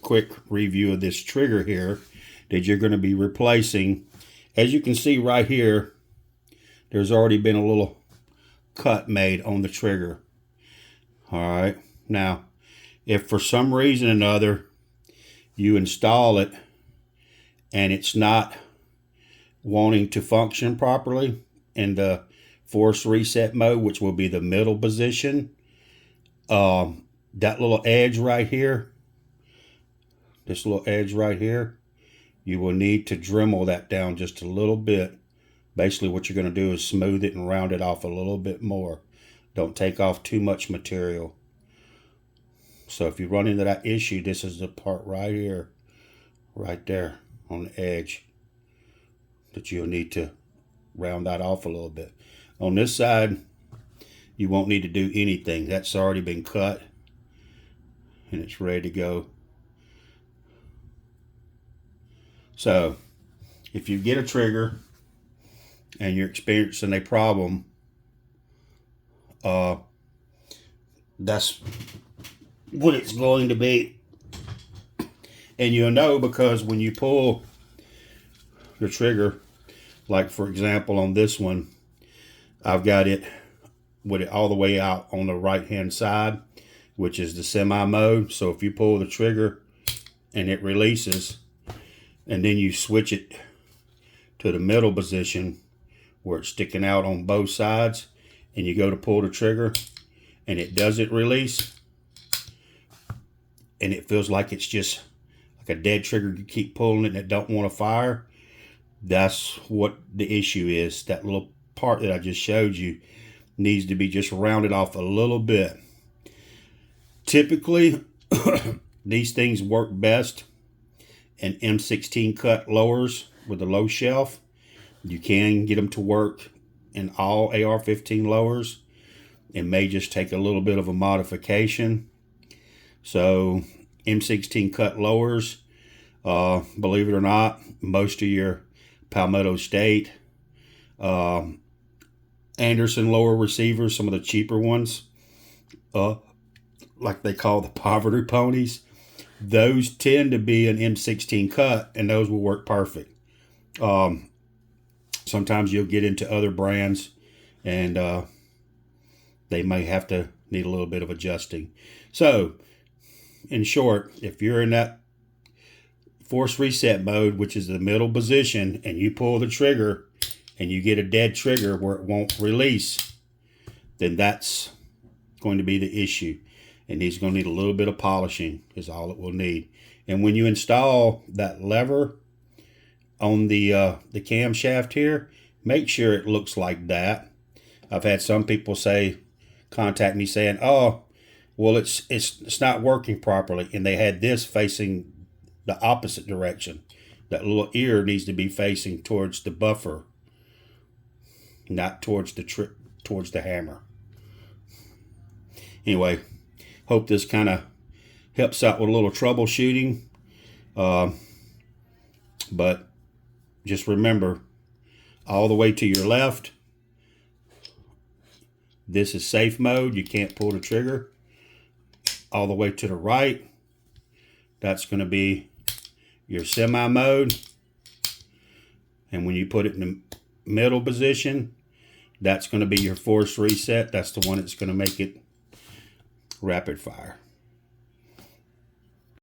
quick review of this trigger here that you're going to be replacing. As you can see right here, there's already been a little cut made on the trigger. All right, now if for some reason or another you install it and it's not wanting to function properly in the force reset mode, which will be the middle position, that little edge right here, this little edge right here, you will need to Dremel that down just a little bit. Basically what you're going to do is smooth it and round it off a little bit more. Don't take off too much material. So if you run into that issue, this is the part right here, right there on the edge, that you'll need to round that off a little bit. On this side, you won't need to do anything. That's already been cut and it's ready to go. So if you get a trigger and you're experiencing a problem, that's what it's going to be. And you'll know because when you pull the trigger, like for example on this one, I've got it with it all the way out on the right hand side, which is the semi mode. So if you pull the trigger and it releases, and then you switch it to the middle position where it's sticking out on both sides, and you go to pull the trigger and it doesn't release, and it feels like it's just like a dead trigger, you keep pulling it and it don't want to fire, that's what the issue is. That little part that I just showed you needs to be just rounded off a little bit. Typically these things work best in M16 cut lowers with a low shelf. You can get them to work in all AR-15 lowers. It may just take a little bit of a modification. So M16 cut lowers, believe it or not, most of your Palmetto State, Anderson lower receivers, some of the cheaper ones, like they call the poverty ponies, those tend to be an M16 cut, and those will work perfect. Sometimes you'll get into other brands and they may have to need a little bit of adjusting. So in short, if you're in that force reset mode, which is the middle position, and you pull the trigger and you get a dead trigger where it won't release, then that's going to be the issue. And it's going to need a little bit of polishing is all it will need. And when you install that lever on the camshaft here, make sure it looks like that. I've had some people contact me saying, oh, well, it's not working properly. And they had this facing the opposite direction. That little ear needs to be facing towards the buffer, not towards the hammer. Anyway, hope this kind of helps out with a little troubleshooting. But just remember, all the way to your left, this is safe mode. You can't pull the trigger. All the way to the right, that's going to be your semi mode. And when you put it in the middle position, that's going to be your force reset. That's the one that's going to make it rapid fire.